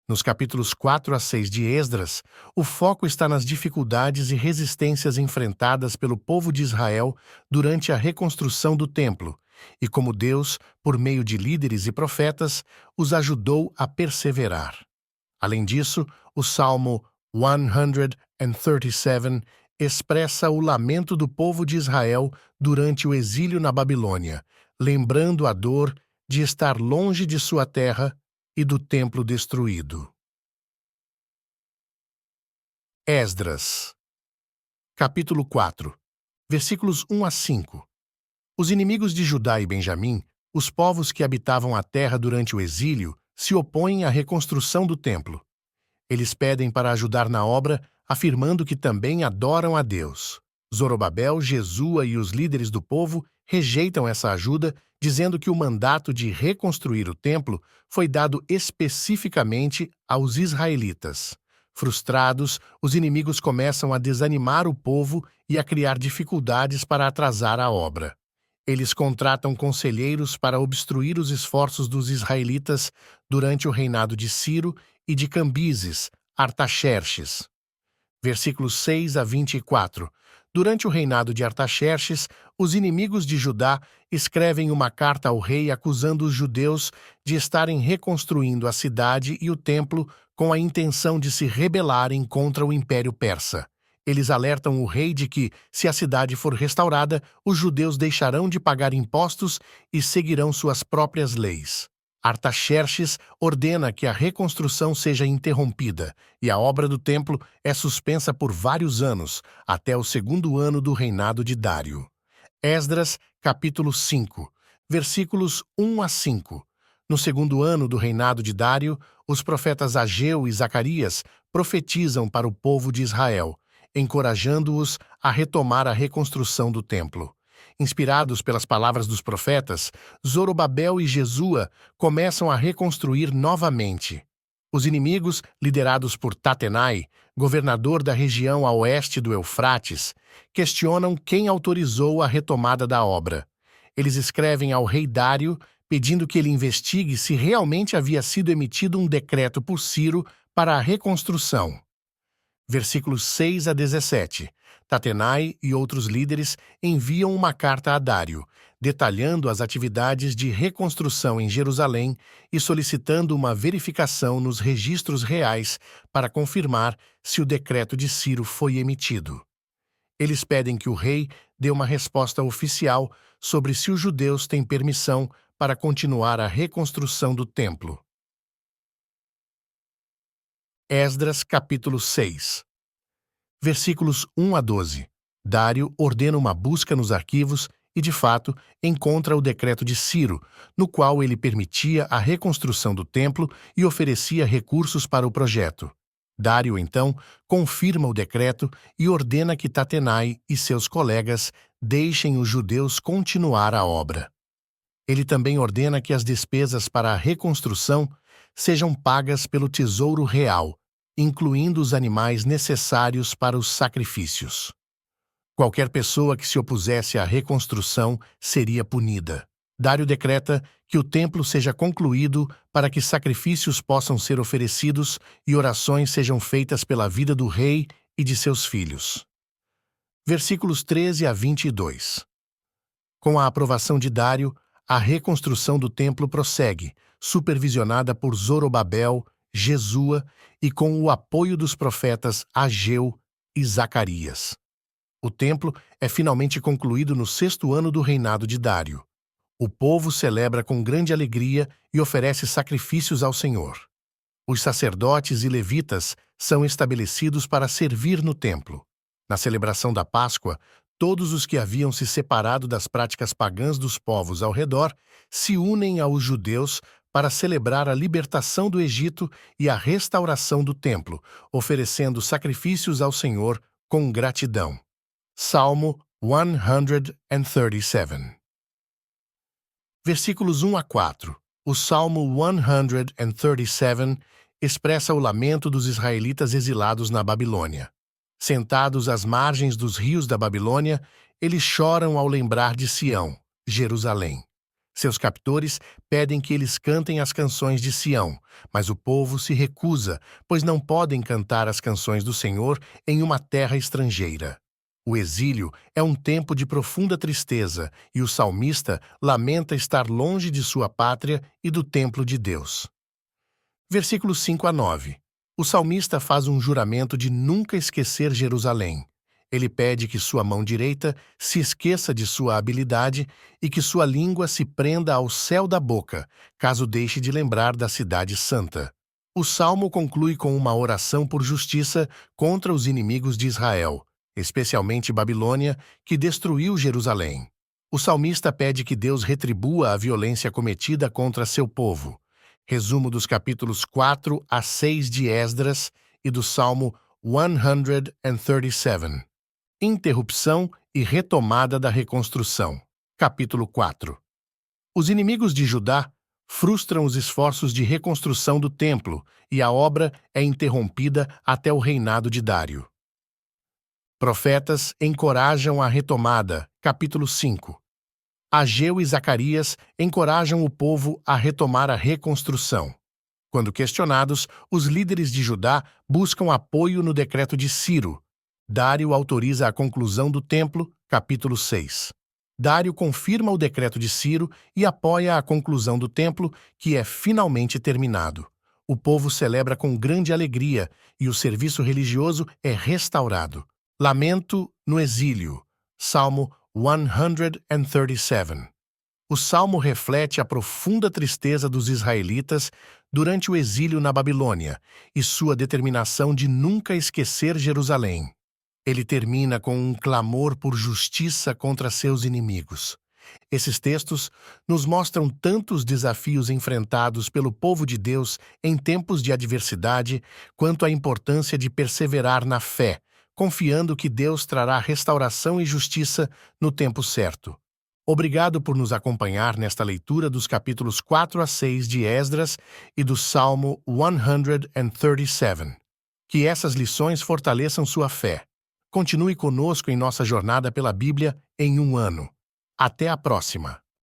Nos capítulos 4 a 6 de Esdras, o foco está nas dificuldades e resistências enfrentadas pelo povo de Israel durante a reconstrução do templo, e como Deus, por meio de líderes e profetas, os ajudou a perseverar. Além disso, o Salmo 137 expressa o lamento do povo de Israel durante o exílio na Babilônia, lembrando a dor de estar longe de sua terra e do templo destruído. Esdras, capítulo 4, versículos 1 a 5. Os inimigos de Judá e Benjamim, os povos que habitavam a terra durante o exílio, se opõem à reconstrução do templo. Eles pedem para ajudar na obra, afirmando que também adoram a Deus. Zorobabel, Jesua e os líderes do povo rejeitam essa ajuda, dizendo que o mandato de reconstruir o templo foi dado especificamente aos israelitas. Frustrados, os inimigos começam a desanimar o povo e a criar dificuldades para atrasar a obra. Eles contratam conselheiros para obstruir os esforços dos israelitas durante o reinado de Ciro e de Cambises, Artaxerxes. Versículos 6 a 24. Durante o reinado de Artaxerxes, os inimigos de Judá escrevem uma carta ao rei acusando os judeus de estarem reconstruindo a cidade e o templo com a intenção de se rebelarem contra o Império Persa. Eles alertam o rei de que, se a cidade for restaurada, os judeus deixarão de pagar impostos e seguirão suas próprias leis. Artaxerxes ordena que a reconstrução seja interrompida e a obra do templo é suspensa por vários anos, até o segundo ano do reinado de Dário. Esdras, capítulo 5, versículos 1 a 5. No segundo ano do reinado de Dário, os profetas Ageu e Zacarias profetizam para o povo de Israel, encorajando-os a retomar a reconstrução do templo. Inspirados pelas palavras dos profetas, Zorobabel e Jesua começam a reconstruir novamente. Os inimigos, liderados por Tatenai, governador da região a oeste do Eufrates, questionam quem autorizou a retomada da obra. Eles escrevem ao rei Dário pedindo que ele investigue se realmente havia sido emitido um decreto por Ciro para a reconstrução. Versículos 6 a 17. Tatenai e outros líderes enviam uma carta a Dário, detalhando as atividades de reconstrução em Jerusalém e solicitando uma verificação nos registros reais para confirmar se o decreto de Ciro foi emitido. Eles pedem que o rei dê uma resposta oficial sobre se os judeus têm permissão para continuar a reconstrução do templo. Esdras, capítulo 6. Versículos 1 a 12. Dário ordena uma busca nos arquivos e, de fato, encontra o decreto de Ciro, no qual ele permitia a reconstrução do templo e oferecia recursos para o projeto. Dário, então, confirma o decreto e ordena que Tatenai e seus colegas deixem os judeus continuar a obra. Ele também ordena que as despesas para a reconstrução sejam pagas pelo tesouro real, incluindo os animais necessários para os sacrifícios. Qualquer pessoa que se opusesse à reconstrução seria punida. Dário decreta que o templo seja concluído para que sacrifícios possam ser oferecidos e orações sejam feitas pela vida do rei e de seus filhos. Versículos 13 a 22. Com a aprovação de Dário, a reconstrução do templo prossegue, supervisionada por Zorobabel, Jesua e com o apoio dos profetas Ageu e Zacarias. O templo é finalmente concluído no 6º ano do reinado de Dário. O povo celebra com grande alegria e oferece sacrifícios ao Senhor. Os sacerdotes e levitas são estabelecidos para servir no templo. Na celebração da Páscoa, todos os que haviam se separado das práticas pagãs dos povos ao redor se unem aos judeus para celebrar a libertação do Egito e a restauração do templo, oferecendo sacrifícios ao Senhor com gratidão. Salmo 137. Versículos 1 a 4. O Salmo 137 expressa o lamento dos israelitas exilados na Babilônia. Sentados às margens dos rios da Babilônia, eles choram ao lembrar de Sião, Jerusalém. Seus captores pedem que eles cantem as canções de Sião, mas o povo se recusa, pois não podem cantar as canções do Senhor em uma terra estrangeira. O exílio é um tempo de profunda tristeza e o salmista lamenta estar longe de sua pátria e do templo de Deus. Versículos 5 a 9. O salmista faz um juramento de nunca esquecer Jerusalém. Ele pede que sua mão direita se esqueça de sua habilidade e que sua língua se prenda ao céu da boca, caso deixe de lembrar da cidade santa. O salmo conclui com uma oração por justiça contra os inimigos de Israel, especialmente Babilônia, que destruiu Jerusalém. O salmista pede que Deus retribua a violência cometida contra seu povo. Resumo dos capítulos 4 a 6 de Esdras e do Salmo 137. Interrupção e retomada da reconstrução. Capítulo 4. Os inimigos de Judá frustram os esforços de reconstrução do templo e a obra é interrompida até o reinado de Dário. Profetas encorajam a retomada. Capítulo 5. Ageu e Zacarias encorajam o povo a retomar a reconstrução. Quando questionados, os líderes de Judá buscam apoio no decreto de Ciro. Dário autoriza a conclusão do templo, capítulo 6. Dário confirma o decreto de Ciro e apoia a conclusão do templo, que é finalmente terminado. O povo celebra com grande alegria e o serviço religioso é restaurado. Lamento no exílio. Salmo 137. O salmo reflete a profunda tristeza dos israelitas durante o exílio na Babilônia e sua determinação de nunca esquecer Jerusalém. Ele termina com um clamor por justiça contra seus inimigos. Esses textos nos mostram tantos desafios enfrentados pelo povo de Deus em tempos de adversidade, quanto a importância de perseverar na fé, confiando que Deus trará restauração e justiça no tempo certo. Obrigado por nos acompanhar nesta leitura dos capítulos 4 a 6 de Esdras e do Salmo 137. Que essas lições fortaleçam sua fé. Continue conosco em nossa jornada pela Bíblia em um ano. Até a próxima!